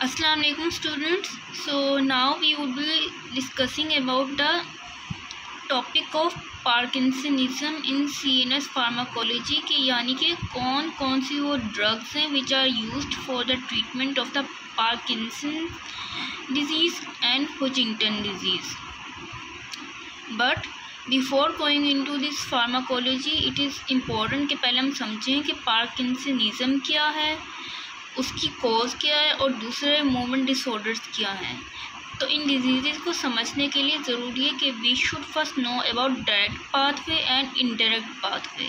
Assalamu alaikum students. So now we would be discussing about the topic of Parkinsonism in CNS pharmacology कि यानी कि कौन कौन सी वो drugs हैं which are used for the treatment of the Parkinson disease and Huntington disease. But before going into this pharmacology, it is important कि पहले हम समझें कि Parkinsonism क्या है, उसकी कॉज क्या है और दूसरे मूवमेंट डिसऑर्डर्स क्या हैं. तो इन डिजीज़ को समझने के लिए ज़रूरी है कि we should first know about direct pathway and indirect pathway.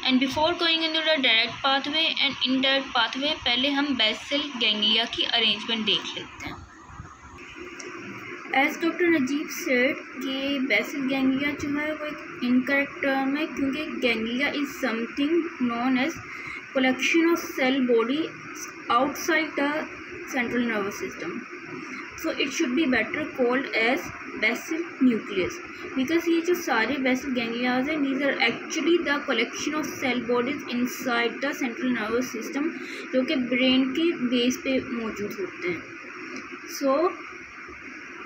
And before going into the direct pathway and indirect pathway, पहले हम बेसल गैंग्लिया की अरेंजमेंट देख लेते हैं. एज डॉक्टर नजीब सेड कि बेसल गैंग्लिया जो है वो एक इनकरेक्ट टर्म है, क्योंकि ganglia is something known as collection of cell body outside the central nervous system, so it should be better called as basal nucleus, because ये जो सारे basal ganglias हैं, these are actually the collection of cell bodies inside the central nervous system जो कि brain के base पे मौजूद होते हैं. so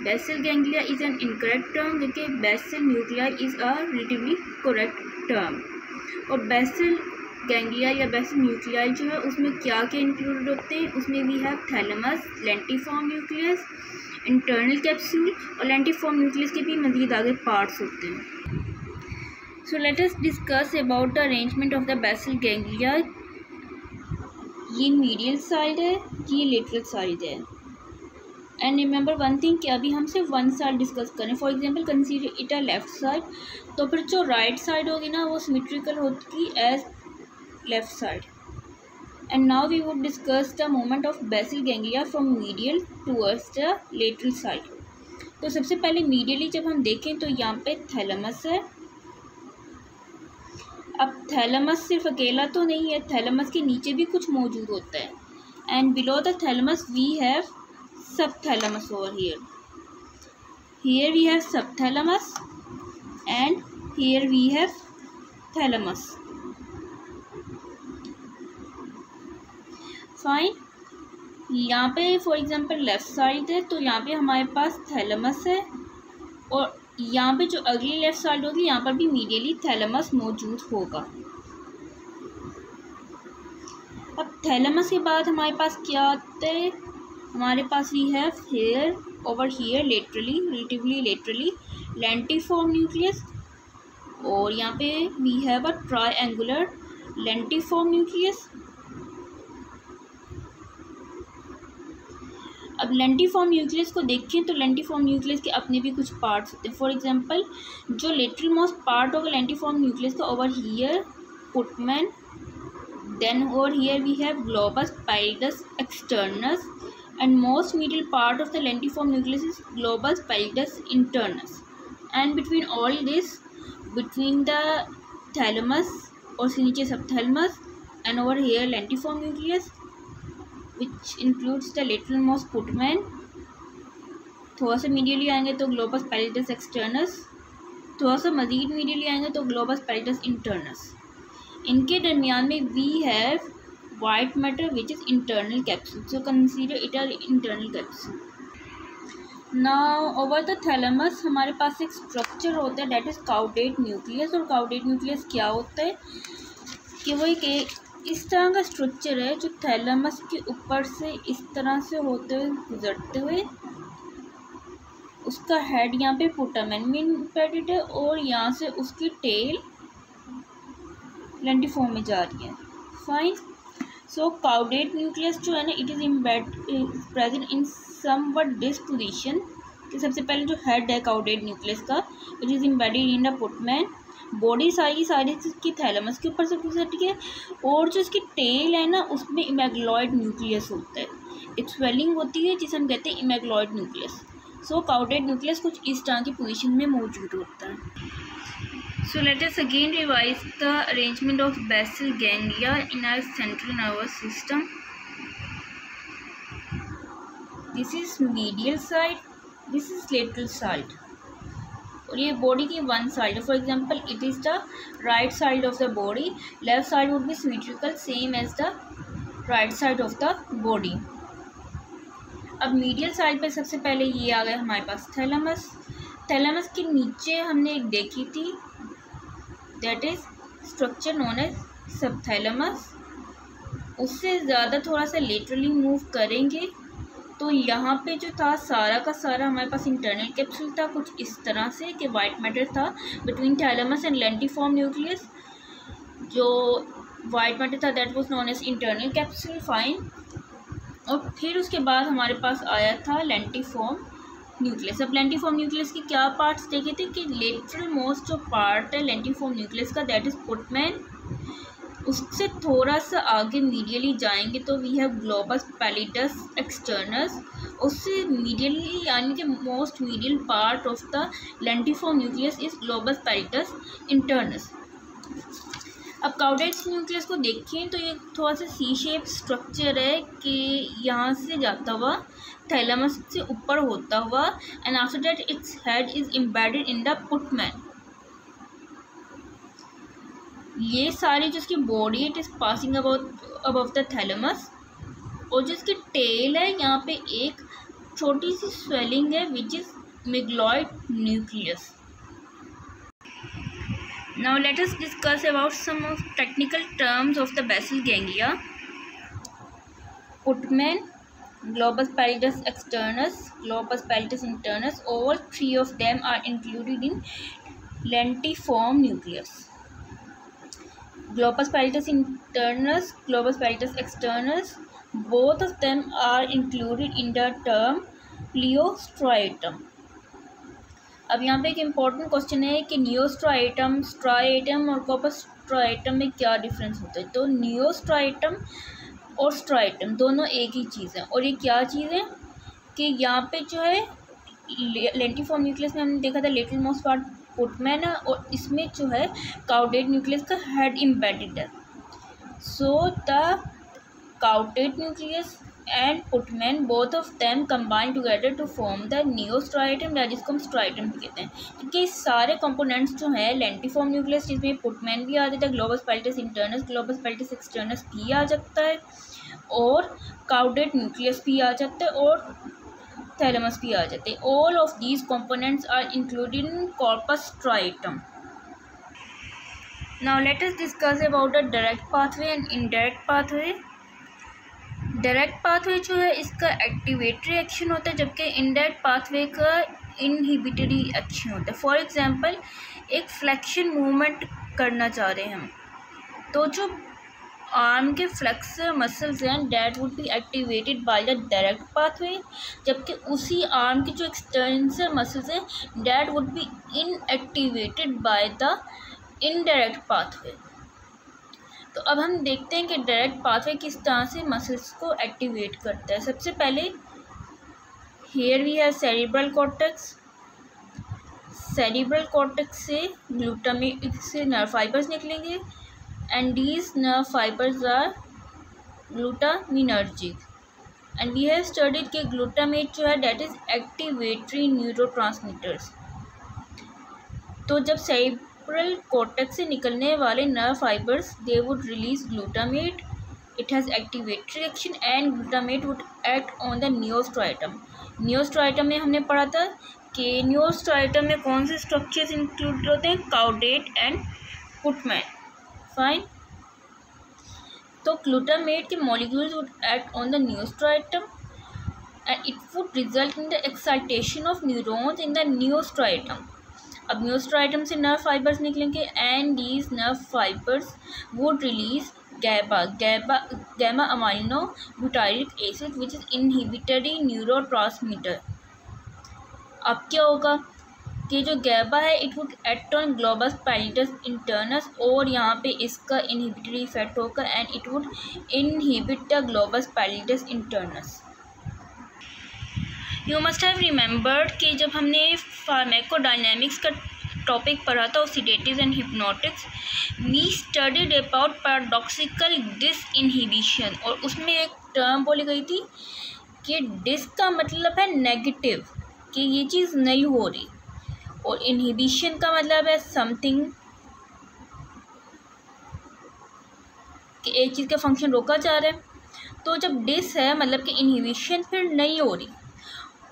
basal ganglia is an incorrect term, जबकि basal nuclei is a relatively correct term. और basal गैंग्लिया या बेसल न्यूक्लियाई जो है उसमें क्या क्या इंक्लूडेड होते हैं, उसमें we have thalamus, lentiform nucleus, internal capsule और लेंटिफॉर्म न्यूक्लियस के भी मज़ीद आगे पार्ट्स होते हैं. So let us discuss about the arrangement of the basal ganglia. ये मीडियल साइड है, ये लेटरल साइड है. एंड रिमेंबर वन थिंग कि अभी हम सिर्फ वन साइड डिस्कस करें. For example consider it a left side, तो फिर जो राइट साइड होगी ना वो सिमेट्रिकल होगी as left side. And now we would discuss the movement of basal ganglia from medial towards the lateral side. तो सबसे पहले मीडियली जब हम देखें तो यहाँ पे थैलेमस है. अब थैलेमस सिर्फ अकेला तो नहीं है, थैलेमस के नीचे भी कुछ मौजूद होता है. And below the thalamus we have subthalamus over here. Here we have subthalamus and here we have thalamus. Fine. यहाँ पे फॉर एग्जांपल लेफ़्ट साइड है, तो यहाँ पे हमारे पास थैलेमस है, और यहाँ पे जो अगली लेफ़्ट साइड होगी यहाँ पर भी मीडियली थैलेमस मौजूद होगा. अब थैलेमस के बाद हमारे पास क्या आता है, हमारे पास we have here over here laterally, relatively laterally, lentiform nucleus, और यहाँ पे we have a triangular lentiform nucleus. अब लेंटिफॉर्म न्यूक्लियस को देखें तो लेंटिफॉर्म न्यूक्लियस के अपने भी कुछ पार्ट्स होते हैं. फॉर एग्जांपल जो लेटरल मोस्ट पार्ट होगा लेंटिफॉर्म न्यूक्लियस का, over here putamen, then over here we have globus pallidus externus, and most medial part of the lentiform nucleus is globus pallidus internus. And between all this, between the thalamus और नीचे subthalamus and over here lentiform nucleus which includes the lateral most putamen. थोड़ा सा medially आएंगे तो globus pallidus एक्सटर्नस, थोड़ा सा मज़ीद medially आएंगे तो ग्लोबस पैलिडस इंटरनस. इनके दरमियान में we have white matter which is internal capsule. So consider it are internal capsule. Now over the thalamus हमारे पास एक स्ट्रक्चर होता है दैट इज़ काउडेट न्यूक्लियस. और काउडेट न्यूक्लियस क्या होता है कि वो एक इस तरह का स्ट्रक्चर है जो थैलेमस के ऊपर से इस तरह से होते हुए गुजरते हुए उसका हेड यहाँ पे पुटामेन में इम्बेडेड है, और यहाँ से उसकी टेल लेंटिफॉर्म में जा रही है. फाइन. सो काउडेट न्यूक्लियस जो है ना, it is present in somewhat this position कि सबसे पहले जो हेड है काउडेट न्यूक्लियस का, it is embedded in the putamen. Body सारी इसकी थैलेमस के ऊपर से गुजरती है, और जो इसकी टेल है ना उसमें इमेग्लॉइड न्यूक्लियस होता है. एक स्वेलिंग होती है जिसे हम कहते हैं इमेग्लॉइड न्यूक्लियस. सो काउडेट न्यूक्लियस कुछ इस तरह की पोजीशन में मौजूद होता है. So let us again revise the arrangement of basal ganglia in our central nervous system. This is medial side, this is lateral side, और ये बॉडी की वन साइड है. For example it is the right side of the body, left side would be symmetrical same as the right side of the body. अब medial side पे सबसे पहले ये आ गया हमारे पास थैलेमस। थैलेमस के नीचे हमने एक देखी थी, that is structure known as subthalamus. उससे ज़्यादा थोड़ा सा लेटरली मूव करेंगे तो यहाँ पे जो था सारा का सारा हमारे पास इंटरनल कैप्सूल था, कुछ इस तरह से कि वाइट मैटर था between thalamus and lentiform nucleus. जो वाइट मैटर था that was known as internal capsule, fine. और फिर उसके बाद हमारे पास आया था लेंटिफॉर्म न्यूक्लियस। अब लेंटिफॉर्म न्यूक्लियस के क्या पार्ट्स देखे थे कि लेटरल मोस्ट जो पार्ट है लेंटिफॉर्म न्यूक्लियस का दैट इज पुटमैन। उससे थोड़ा सा आगे मीडियली जाएंगे तो we have globus pallidus externus. उससे मीडियली यानी कि most medial part of the lentiform nucleus is globus pallidus internus. अब काउडेट्स न्यूक्लियस को देखें तो ये थोड़ा सा सी शेप स्ट्रक्चर है कि यहाँ से जाता हुआ थैलेमस से ऊपर होता हुआ and after that it's head is embedded in the putamen. ये सारी जो इसकी body it is passing about the thalamus. और जो इसकी टेल है यहाँ पे एक छोटी सी स्वेलिंग है which is amygdaloid nucleus. Now let us discuss about some of technical terms of the basal ganglia. Putman, globus pallidus externus, globus pallidus internus, all three of them are included in lentiform nucleus. Globus pallidus internus, globus pallidus externus, both of them are included in the term pleostriatum. अब यहाँ पे एक important question है कि नियोस्ट्राइटम, striatum और कॉपस्ट्राइटम में क्या difference होता है। तो नियोस्ट्राइटम और स्ट्राइटम दोनों एक ही चीज़ है। और ये क्या चीज़ है कि यहाँ पे जो है लेंटिफॉर्म न्यूक्लियस में हमने देखा था लिटिल मोस्ट पार्ट पुटमैन है और इसमें जो है काउडेट न्यूक्लियस का हेड एम्बेडेड है। So the caudate nucleus and putamen both of them combine together to form the neostriatum या जिसको हम स्ट्राइटम भी कहते हैं। क्योंकि सारे कंपोनेंट्स जो हैं लेंटिफॉर्म न्यूक्लियस जिसमें पुटमैन भी आ जाता है, globus pallidus internus, globus pallidus एक्सटर्नस भी आ जाता है और काउडेट न्यूक्लियस भी आ जाता है और थैलेमस भी आ जाते हैं। All of these components are included in corpus striatum. Now let us discuss about the direct pathway and indirect pathway. Direct pathway जो है इसका एक्टिवेटरी एक्शन होता है जबकि इनडायरेक्ट पाथवे का इनहिबिटरी एक्शन होता है। फॉर एग्जांपल एक फ्लेक्शन मूवमेंट करना चाह रहे हैं हम, तो जो आर्म के फ्लेक्सर मसल्स हैं that would be activated by the direct pathway, जबकि उसी आर्म के जो एक्सटेंसर मसल्स हैं that would B inactivated bye the indirect pathway. तो अब हम देखते हैं कि डायरेक्ट पाथवे किस तरह से मसल्स को एक्टिवेट करता है। सबसे पहले here we have cerebral cortex. Cerebral cortex से ग्लूटामेट से नर्व फाइबर्स निकलेंगे and these nerve fibres are glutaminergic and we have studied कि ग्लूटामेट जो है दैट इज एक्टिवेटरी न्यूरोट्रांसमीटर्स। तो जब सेरिब्रल कॉर्टेक्स से निकलने वाले nerve fibres they would release glutamate, it has activatory action and glutamate would act on the neostriatum. Neostriatum में हमने पढ़ा था कि नियोस्ट्राइटम में कौन से स्ट्रक्चर्स इंक्लूड होते हैं, काउडेट एंड पुटमैन, फाइन। तो ग्लूटामेट के molecules would act on the neostriatum and it would result in the excitation of neurons in the neostriatum. अब नियोस्ट्राइटम से नर्व फाइबर्स निकलेंगे and these nerve fibres would release gamma amino butyric acid which is inhibitory neurotransmitter. अब क्या होगा कि जो GABA है it would act on globus pallidus internus और यहाँ पे इसका इनहिबिटरी इफेक्ट होगा and it would inhibit the globus pallidus internus. You must have remembered कि जब हमने फार्माकोडायनेमिक्स का टॉपिक पढ़ा था oxidatives and hypnotics, we studied about paradoxical disinhibition और उसमें एक टर्म बोली गई थी कि डिस का मतलब है नेगेटिव, कि ये चीज़ नहीं हो रही, और इनहिबिशन का मतलब है समथिंग, कि एक चीज़ का फंक्शन रोका जा रहा है। तो जब डिस है मतलब कि इनहिबिशन फिर नहीं हो रही,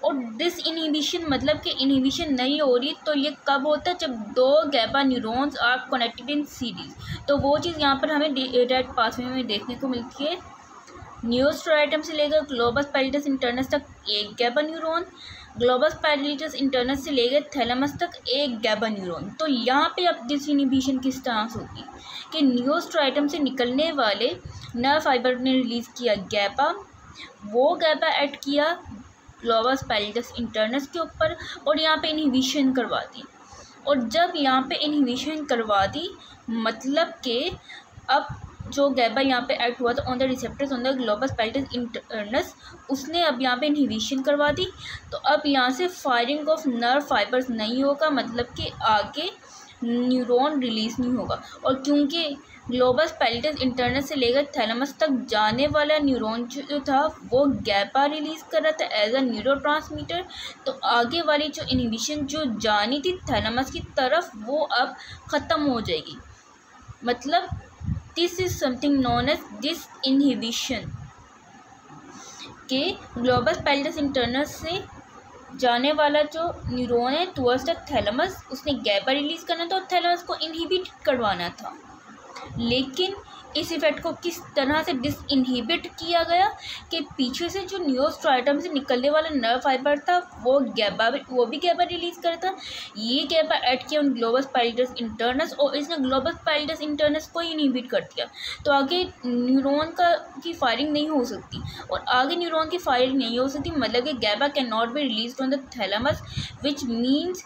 और डिस इनहिबिशन मतलब कि इनहिबिशन नहीं हो रही, तो ये कब होता है? जब दो GABA neurons are connected in series. तो वो चीज़ यहाँ पर हमें डायरेक्ट पाथवे में देखने को मिलती है। न्यूरोस्ट्राइटम से लेकर ग्लोबस पैलेटस इंटरनस तक एक गैबा न्यूरॉन, ग्लोबस पैलेटस इंटरनस से लेकर थैलेमस तक एक गैबा न्यूरॉन। तो यहाँ पे अब डिस इनहिबिशन किस तरह से होगी कि न्यूरोस्ट्राइटम से निकलने वाले नर्व फाइबर ने रिलीज़ किया गैबा, वो गैबा ऐड किया ग्लोबस पैलेटस इंटरनस के ऊपर और यहाँ पे इनहिबिशन करवा दी। और जब यहाँ पे इनहिबिशन करवा दी मतलब कि अब जो गैबा यहाँ पे एक्ट हुआ था on the receptors on the globus pallidus internus, उसने अब यहाँ पे इनहिबिशन करवा दी। तो अब यहाँ से फायरिंग ऑफ नर्व फाइबर्स नहीं होगा, मतलब कि आगे न्यूरॉन रिलीज़ नहीं होगा। और क्योंकि ग्लोबस पैलेटस इंटरनस से लेकर थैलेमस तक जाने वाला न्यूरॉन जो था वो गैबा रिलीज़ कर रहा था एज अ न्यूरोट्रांसमीटर, तो आगे वाली जो इनहिबिशन जो जानी थी थैलेमस की तरफ वो अब ख़त्म हो जाएगी। मतलब this is something known as disinhibition के ग्लोबस पैलेटस इंटरनस से जाने वाला जो न्यूरॉन है टुवर्ड्स द थैलेमस, उसने गैबा रिलीज़ करना था और थैलेमस को इनहिबिट करवाना था। लेकिन इस इफ़ेक्ट को किस तरह से डिस इनहिबिट किया गया कि पीछे से जो न्यूरोस्ट्राइटम से निकलने वाला नर्व फाइबर था वो भी गैबा रिलीज़ करता, ये गैबा ऐड किया उन ग्लोबस पैलेटस इंटरनस और इसने ग्लोबस पैलेटस इंटरनस को इनहिबिट कर दिया। तो आगे न्यूरॉन की फायरिंग नहीं हो सकती, और आगे न्यूरॉन की फायरिंग नहीं हो सकती मतलब कि गैबा can not be released on the thalamus, which means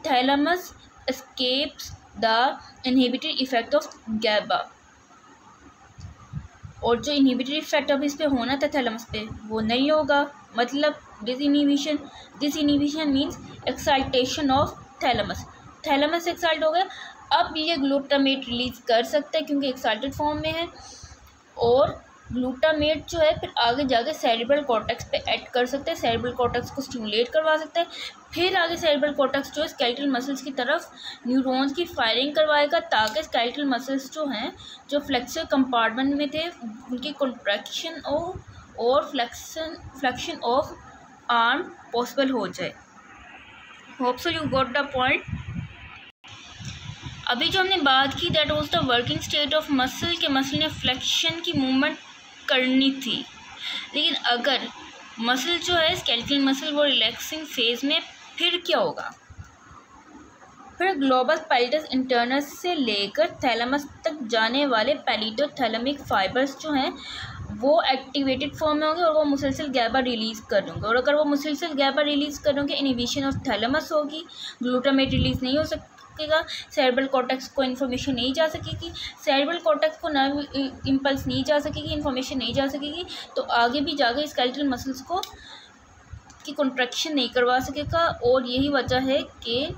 thalamus escapes the inhibitory effect of गैबा। और जो इनहिबिटरी इफेक्ट अब इस पे होना था थैलेमस पे वो नहीं होगा, मतलब disinhibition means excitation of thalamus. Thalamus excite हो गया, अब ये ग्लूटामेट रिलीज कर सकता है क्योंकि एक्साइटेड फॉर्म में है, और ग्लूटामेट जो है फिर आगे जाके सेरेब्रल कॉर्टेक्स पे ऐड कर सकते हैं, सेरेब्रल कॉर्टेक्स को स्टिमुलेट करवा सकता है। फिर आगे सेरेब्रल कॉर्टेक्स जो है स्केलेटल मसल्स की तरफ न्यूरॉन्स की फायरिंग करवाएगा ताकि स्केलेटल मसल्स जो हैं जो फ्लेक्सर कंपार्टमेंट में थे उनकी कॉन्ट्रैक्शन और फ्लेक्शन ऑफ आर्म पॉसिबल हो जाए। Hope so you got the point. अभी जो हमने बात की that was the working state of muscle के मसल ने फ्लेक्शन की मूवमेंट करनी थी, लेकिन अगर मसल जो है स्केलेटल मसल वो रिलैक्सिंग फेज में, फिर क्या होगा? फिर ग्लोबस पैलेटस इंटरनस से लेकर थैलेमस तक जाने वाले पैलिटोथैलेमिक फाइबर्स जो हैं वो एक्टिवेटेड फॉर्म में होंगे और वो मुसलसल गैबा रिलीज़ करेंगे, और अगर वो मुसलसल गैबा रिलीज़ करेंगे इनहिबिशन ऑफ थैलेमस होगी, ग्लूटामेट रिलीज़ नहीं हो सकेगा, सेरेब्रल कॉर्टेक्स को इन्फॉर्मेशन नहीं जा सकेगी, सेरेब्रल कॉर्टेक्स को नर्व इम्पल्स नहीं जा सकेगी, इन्फॉर्मेशन नहीं जा सकेगी, तो आगे भी जाकर स्केलेटल मसल्स को की कॉन्ट्रैक्शन नहीं करवा सकेगा। और यही वजह है कि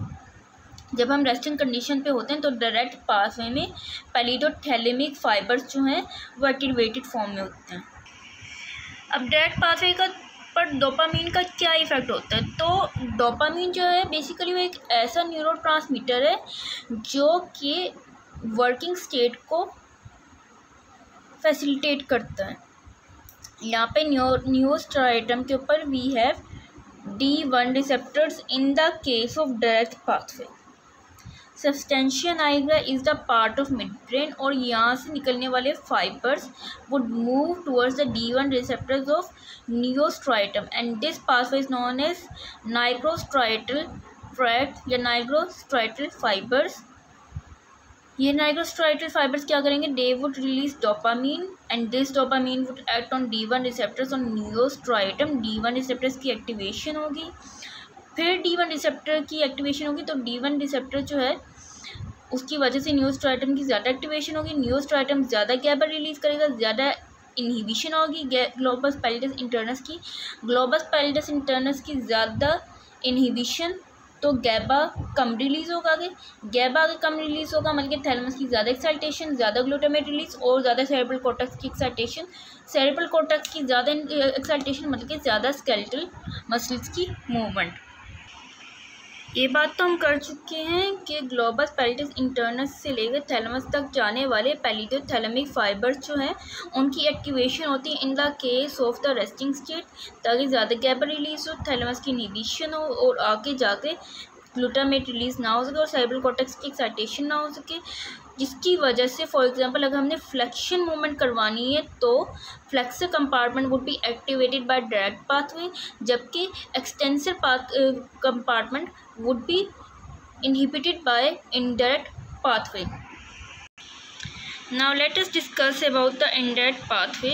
जब हम रेस्टिंग कंडीशन पे होते हैं तो डायरेक्ट पाथवे में पैलिटोथैलेमिक फाइबर्स जो हैं वो एक्टिवेटेड फॉर्म में होते हैं। अब डायरेक्ट पाथवे का पर डोपामीन का क्या इफ़ेक्ट होता है? तो डोपामीन जो है बेसिकली वो एक ऐसा न्यूरोट्रांसमीटर है जो कि वर्किंग स्टेट को फैसिलिटेट करता है। यहाँ पे न्यूरोस्ट्राइटम के ऊपर we have D1 receptors in the case of direct pathway. Substantia nigra is the part of mid brain, और यहाँ से निकलने वाले fibres would move towards the D1 receptors of neostriatum and this pathway is known as nigrostriatal tract या nigrostriatal fibres. ये nigrostriatal fibres क्या करेंगे? They would release dopamine and this dopamine would act on D1 receptors on neostriatum. D1 receptors की activation होगी, फिर D1 receptor की activation होगी, तो D1 रिसेप्टर जो है उसकी वजह से न्यूरोस्ट्राइटम की ज़्यादा एक्टिवेशन होगी, न्यूरोस्ट्राइटम ज़्यादा गैबा रिलीज़ करेगा, ज़्यादा इनहिबिशन होगी ग्लोबस पैलेटस इंटरनस की। ग्लोबस पैलेटस इंटरनस की ज़्यादा इनहिबिशन तो गैबा कम रिलीज़ होगा, आगे गैबा आगे कम रिलीज़ होगा मतलब कि थैलेमस की ज़्यादा एक्साइटेशन, ज़्यादा ग्लूटामेट रिलीज और ज़्यादा सेरेब्रल कॉर्टेक्स की एक्साइटेशन। सेरेब्रल कॉर्टेक्स की ज़्यादा एक्साइटेशन मतलब कि ज़्यादा स्केलेटल मसल्स की मूवमेंट। ये बात तो हम कर चुके हैं कि ग्लोबस पैलेटस इंटरनस से लेकर थैलेमस तक जाने वाले पैलिटोथैलेमिक फाइबर्स जो हैं उनकी एक्टिवेशन होती है इन the case of the resting state, ताकि ज़्यादा गैबा रिलीज हो, थैलेमस की इनहिबिशन हो और आगे जाके ग्लूटामेट रिलीज ना हो सके और सेरेब्रल कॉर्टेक्स की एक्साइटेशन ना हो सके, जिसकी वजह से फॉर एग्जांपल अगर हमने फ्लेक्शन मूवमेंट करवानी है तो flexor compartment would be activated by direct pathway, जबकि extensor compartment would be inhibited by indirect pathway. Now let us discuss about the indirect pathway.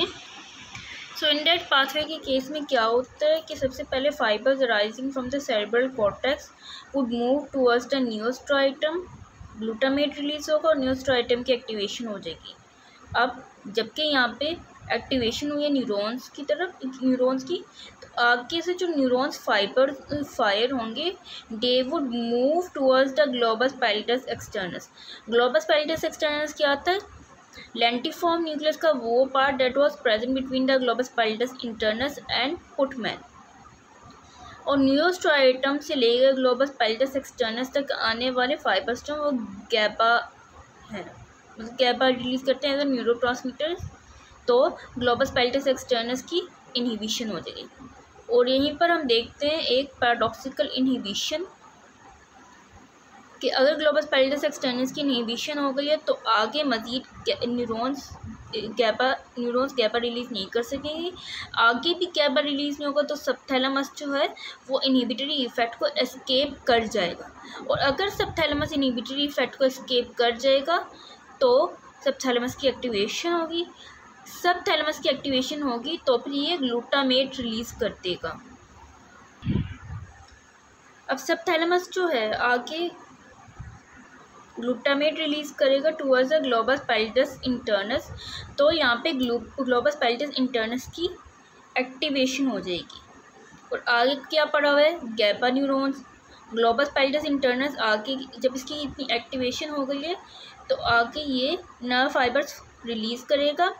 So indirect pathway के case में क्या होता है कि सबसे पहले fibers arising from the cerebral cortex would move towards the neostriatum, glutamate release होगा और neostriatum की एक्टिवेशन हो जाएगी। अब जबकि यहाँ पे एक्टिवेशन हुई है न्यूरॉन्स की तरफ, न्यूरॉन्स की, तो आगे से जो न्यूरॉन्स फायर होंगे they would move towards the globus pallidus externus. Globus pallidus externus क्या आता है? लेंटिफॉर्म न्यूक्लियस का वो part that was present between the globus pallidus internus and putamen. और नियोस्ट्राइटम से लेकर ग्लोबस पैलेटस एक्सटर्नस तक आने वाले फाइबर्स जो वो गैबा है, मतलब गैबा रिलीज करते हैं एज अ न्यूरोट्रांसमीटर, तो ग्लोबस पैलेटस एक्सटर्नस की इनहिबिशन हो जाएगी। और यहीं पर हम देखते हैं एक पैराडॉक्सिकल इनहिबिशन कि अगर ग्लोबस पैलेटस एक्सटर्नस की इनहिबिशन हो गई है तो आगे मज़ीद न्यूरॉन्स गैबा रिलीज़ नहीं कर सकेंगे, आगे भी गैबा रिलीज़ नहीं होगा तो सबथैलेमस जो है वो इनहिबिटरी इफेक्ट को एस्केप कर जाएगा। और अगर सबथैलेमस इनहिबिटरी इफेक्ट को एस्केप कर जाएगा तो सबथैलेमस की एक्टिवेशन होगी, सबथैलेमस की एक्टिवेशन होगी तो फिर ये ग्लूटामेट रिलीज़ कर देगा। अब सबथैलेमस जो है आगे ग्लूटामेट रिलीज़ करेगा towards the globus pallidus internus, तो यहाँ पे ग्लोबस पैलेटस इंटरनस की एक्टिवेशन हो जाएगी। और आगे क्या पड़ा हुआ है? गैबा न्यूरॉन्स। ग्लोबस पैलेटस इंटरनस आगे जब इसकी इतनी एक्टिवेशन हो गई है तो आगे ये नर्व फाइबर्स रिलीज़ करेगा,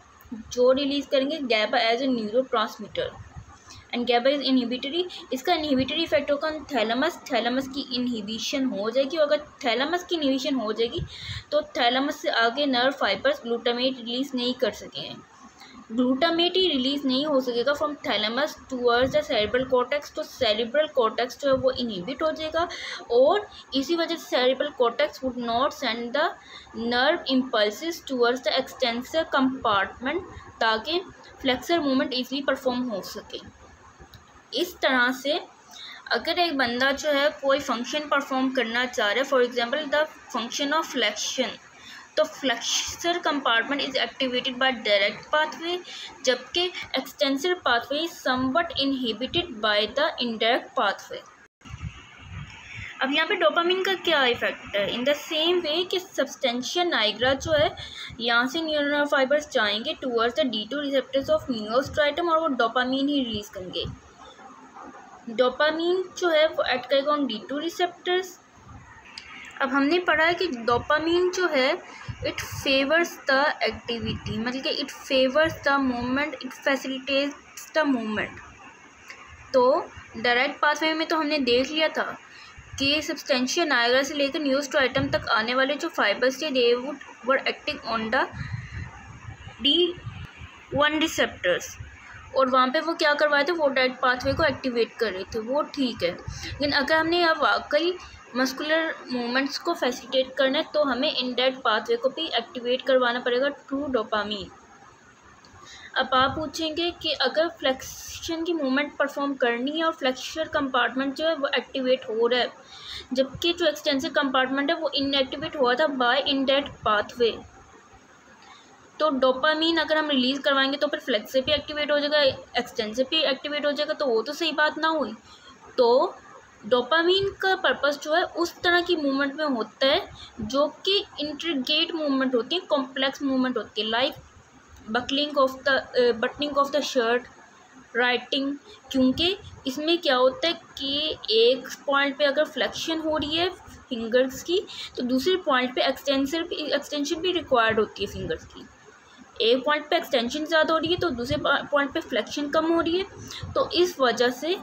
जो रिलीज़ करेंगे GABA as a neurotransmitter and GABA is inhibitory. इसका इनहिबिटरी इफेक्ट होगा थैलेमस की इनहिबिशन हो जाएगी, और अगर थैलेमस की इनहिबिशन हो जाएगी तो थैलेमस से आगे नर्व फाइबर्स ग्लूटामेट रिलीज़ नहीं कर सकेंगे, ग्लूटामेट ही रिलीज़ नहीं हो सकेगा from thalamus towards the cerebral cortex, तो सेरेब्रल कॉर्टेक्स जो है वो इनहिबिट हो जाएगा और इसी वजह से cerebral cortex would not send the nerve impulses towards the extensor compartment, ताकि फ्लेक्सर मूवमेंट ईजिली परफॉर्म हो सके। इस तरह से अगर एक बंदा जो है कोई फंक्शन परफॉर्म करना चाह रहा है, for example the function of flexion, तो flexor compartment is activated by direct pathway, जबकि extensor pathway is somewhat inhibited by the indirect pathway. अब यहाँ पे डोपामिन का क्या इफेक्ट है? इन द सेम वे कि सब्सटेंशिया नाइग्रा जो है यहाँ से न्यूरल फाइबर्स जाएंगे towards the D2 receptors of neostriatum और वो डोपामिन ही रिलीज करेंगे। डोपामिन जो है वो एक्ट करेगा ऑन D2 रिसेप्टर्स। अब हमने पढ़ा है कि डोपामिन जो है इट फेवर्स द एक्टिविटी, मतलब कि it favours the movement, it facilitates the movement. तो डायरेक्ट पाथवे में तो हमने देख लिया था कि सब्सटेंशिया नाइग्रा से लेकर नियोस्ट्राइटम तक आने वाले जो फाइबर्स थे they were acting on the D1 receptors, और वहाँ पे वो क्या करवाए थे? वो डायरेक्ट पाथवे को एक्टिवेट कर रहे थे, वो ठीक है। लेकिन अगर हमने अब वाकई मस्कुलर मूवमेंट्स को फैसिलिटेट करना है तो हमें इनडायरेक्ट पाथवे को भी एक्टिवेट करवाना पड़ेगा थ्रू डोपामिन। अब आप पूछेंगे कि अगर फ्लेक्शन की मूवमेंट परफॉर्म करनी है और फ्लेक्सर कंपार्टमेंट जो है वो एक्टिवेट हो रहा है, जबकि जो एक्सटेंसिव कंपार्टमेंट है वो इनएक्टिवेट हुआ था बाय इनडायरेक्ट पाथवे, तो डोपामिन अगर हम रिलीज़ करवाएंगे तो फिर फ्लेक्सर भी एक्टिवेट हो जाएगा, एक्सटेंसिव भी एक्टिवेट हो जाएगा, तो वो तो सही बात ना हुई। तो डोपामिन का पर्पस जो है उस तरह की मूवमेंट में होता है जो कि इंट्रीगेट मूवमेंट होती है, कॉम्प्लेक्स मूवमेंट होती है, like buttoning of the shirt, writing. क्योंकि इसमें क्या होता है कि एक पॉइंट पे अगर फ्लेक्शन हो रही है फिंगर्स की तो दूसरे पॉइंट पे एक्सटेंशन भी रिक्वायर्ड होती है फिंगर्स की। एक पॉइंट पे एक्सटेंशन ज़्यादा हो रही है तो दूसरे पॉइंट पे फ्लेक्शन कम हो रही है, तो इस वजह से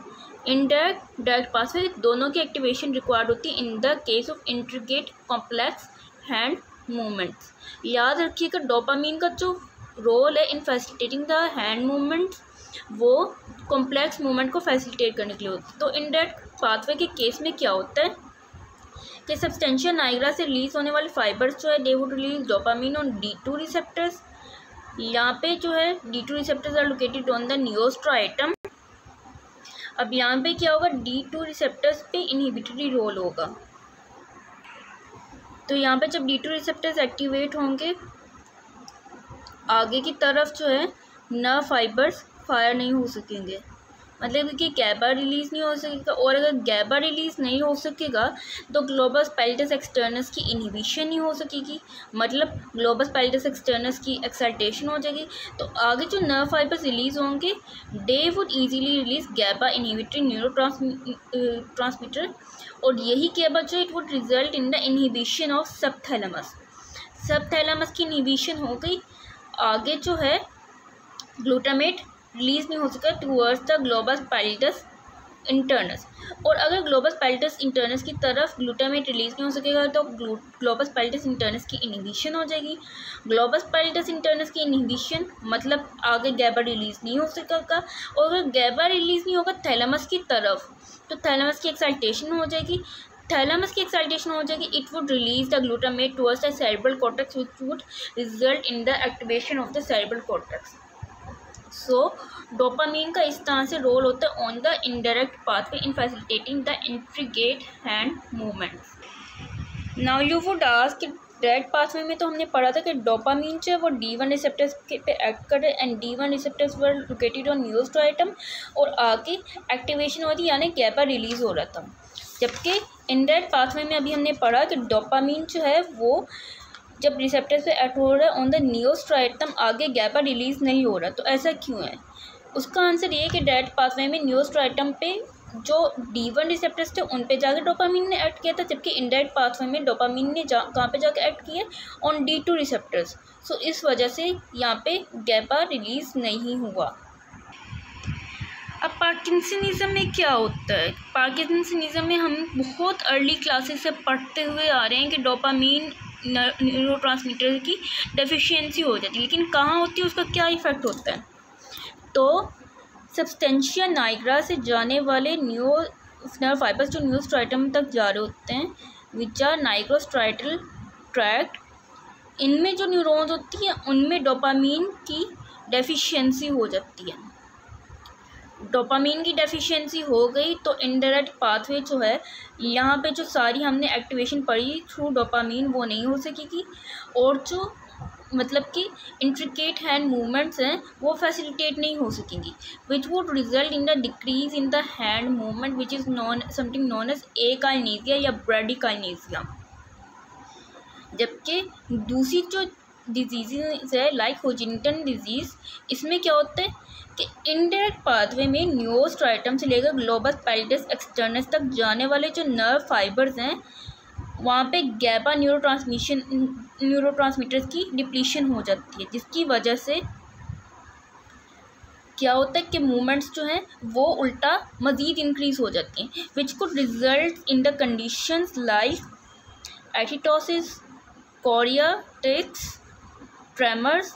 इनडायरेक्ट डायरेक्ट पाथवे, दोनों की एक्टिवेशन रिक्वायर्ड होती है इन the case of intricate complex hand movements. याद रखिएगा डोपामीन का जो रोल है इन फैसिलिटेटिंग द हैंड मूवमेंट्स, वो कॉम्प्लेक्स मूवमेंट को फैसिलिटेट करने के लिए होती है। तो इनडायरेक्ट पाथवे के केस में क्या होता है कि सब्सटेंशिया नाइग्रा से रिलीज होने वाले फाइबर्स जो है they would release dopamine on D2 receptors. यहाँ पे जो है D2 receptors are located on the neostriatum. अब यहाँ पे क्या होगा, D2 रिसेप्टर्स पे इनहिबिटरी रोल होगा। तो यहाँ पे जब D2 रिसेप्टर्स एक्टिवेट होंगे, आगे की तरफ जो है नर्व फाइबर्स फायर नहीं हो सकेंगे, मतलब कि गैबा रिलीज़ नहीं हो सकेगा। और अगर गैबा रिलीज़ नहीं हो सकेगा तो ग्लोबस पैलेटस एक्सटर्नस की इनहिबिशन नहीं हो सकेगी, मतलब ग्लोबस पैलेटस एक्सटर्नस की एक्साइटेशन हो जाएगी। तो आगे जो नर्व फाइबर्स रिलीज़ होंगे they would easily release गैबा inhibitory neuro transmitter, और यही गैबा जो it would result in the inhibition of subthalamus. Subthalamus की इनहिबिशन हो गई, आगे जो है ग्लूटामेट रिलीज नहीं हो सका टूवर्ड्स द ग्लोबस पैलेटस इंटर्नस। और अगर ग्लोबस पैलेटस इंटर्नस की तरफ ग्लूटामेट रिलीज नहीं हो सकेगा तो ग्लोबस पैलेटस इंटर्नस की इनहिबिशन हो जाएगी। ग्लोबस पैलेटस इंटर्नस की इनहिबिशन मतलब आगे गैबा रिलीज नहीं हो सकेगा, और अगर गैबा रिलीज नहीं होगा थैलेमस की तरफ तो थैलेमस की एक्साइटेशन हो जाएगी। थैलेमस की एक्साइटेशन हो जाएगी, it would release the glutamate towards the cerebral cortex which would result in the activation of the cerebral cortex. So dopamine का इस तरह से रोल होता है on the indirect pathway in facilitating the intricate hand movements. Now you would ask, direct pathway में तो हमने पढ़ा था कि डोपामीन जो है वो D1 रिसेप्टर्स पे एक्ट कर रहे and D1 receptors were located on neostriatum, और आगे एक्टिवेशन हो रही यानी गैबा रिलीज हो रहा था। जबकि इनडायरेक्ट पाथवे में अभी हमने पढ़ा कि डोपामीन जो है वो जब रिसेप्टर्स पे एक्ट हो रहा है ऑन द नियोस्ट्राइटम, आगे गैबा रिलीज नहीं हो रहा। तो ऐसा क्यों है? उसका आंसर ये है कि डायरेक्ट पाथवे में नियोस्ट्राइटम पे जो D1 रिसेप्टर्स थे उन पे जाके डोपामीन ने एक्ट किया था, जबकि इनडायरेक्ट पाथवे में डोपामीन ने कहाँ पे जाके एक्ट किया, ऑन D2 रिसेप्टर्स। सो इस वजह से यहाँ पे गैबा रिलीज नहीं हुआ। अब पार्किंसनिज्म में क्या होता है? पार्किंसनिज्म में हम बहुत अर्ली क्लासेस से पढ़ते हुए आ रहे हैं कि डोपामीन न्यूरोट्रांसमीटर की डेफिशिएंसी हो जाती है, लेकिन कहाँ होती है, उसका क्या इफ़ेक्ट होता है? तो सब्सटेंशिया नाइग्रा से जाने वाले नर्व फाइबर्स जो नियोस्ट्राइटम तक जा रहे होते हैं विच आर नाइग्रोस्ट्राइटल ट्रैक्ट, इनमें जो न्यूरॉन्स होती हैं उनमें डोपामीन की डेफिशिएंसी हो जाती है। डोपामीन की डेफिशिएंसी हो गई तो इनडायरेक्ट पाथवे जो है यहाँ पे जो सारी हमने एक्टिवेशन पढ़ी थ्रू डोपामीन वो नहीं हो सकेगी, और जो मतलब कि इंट्रिकेट हैंड मूवमेंट्स हैं वो फैसिलिटेट नहीं हो सकेंगी, which would result in the decrease in the hand movement which is something known as akinesia या ब्रेडिकाइनेसिया। जबकि दूसरी जो डिजीज़ है लाइक होजिंगटन डिजीज़, इसमें क्या होता है कि इनडायरेक्ट पाथवे में नियोस्ट्राइटम से लेकर ग्लोबस पैलेटस एक्सटर्नस तक जाने वाले जो नर्व फाइबर्स हैं वहाँ पे गैबा न्यूरोट्रांसमीटर्स की डिप्लीशन हो जाती है, जिसकी वजह से क्या होता है कि मूवमेंट्स जो हैं वो उल्टा मज़ीद इंक्रीज़ हो जाती हैं, which could result in the conditions like athetosis, chorea, tics, tremors.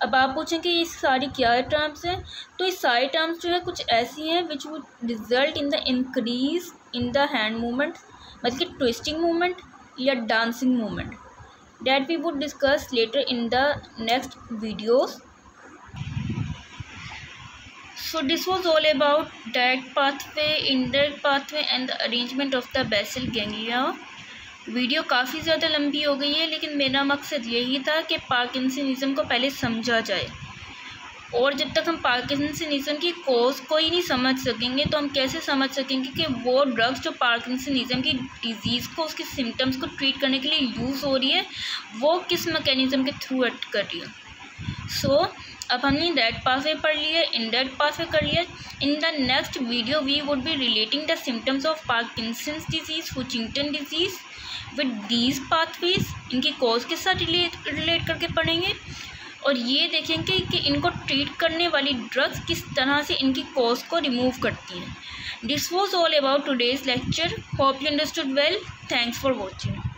अब आप पूछें कि ये सारी क्या टर्म्स हैं, तो ये सारी टर्म्स जो है कुछ ऐसी हैं विच would result in the increase in the hand movement, मतलब कि ट्विस्टिंग मूवमेंट या dancing movement, that we would discuss later in the next videos. So this was all about direct pathway, indirect pathway and the arrangement of the basal ganglia. Video काफ़ी ज़्यादा लंबी हो गई है, लेकिन मेरा मकसद यही था कि पार्किंसनिज्म को पहले समझा जाए, और जब तक हम पार्किंसनिज्म की कॉज को ही नहीं समझ सकेंगे तो हम कैसे समझ सकेंगे कि वो ड्रग्स जो पार्किंसनिज्म की डिजीज़ को, उसके सिम्टम्स को ट्रीट करने के लिए यूज़ हो रही है वो किस मैकेनिज़्म के थ्रू एक्ट कर रही है। सो अब हमने डायरेक्ट पाथवे पढ़ लिया, इनडायरेक्ट पाथवे कर लिया। In the next video we would be relating the symptoms of Parkinson's disease, Huntington disease with these pathways, इनकी कॉज के साथ रिलेट करके पढ़ेंगे। और ये देखेंगे कि इनको ट्रीट करने वाली ड्रग्स किस तरह से इनकी कॉज को रिमूव करती हैं। This was all about today's lecture. Hope you understood well. Thanks for watching.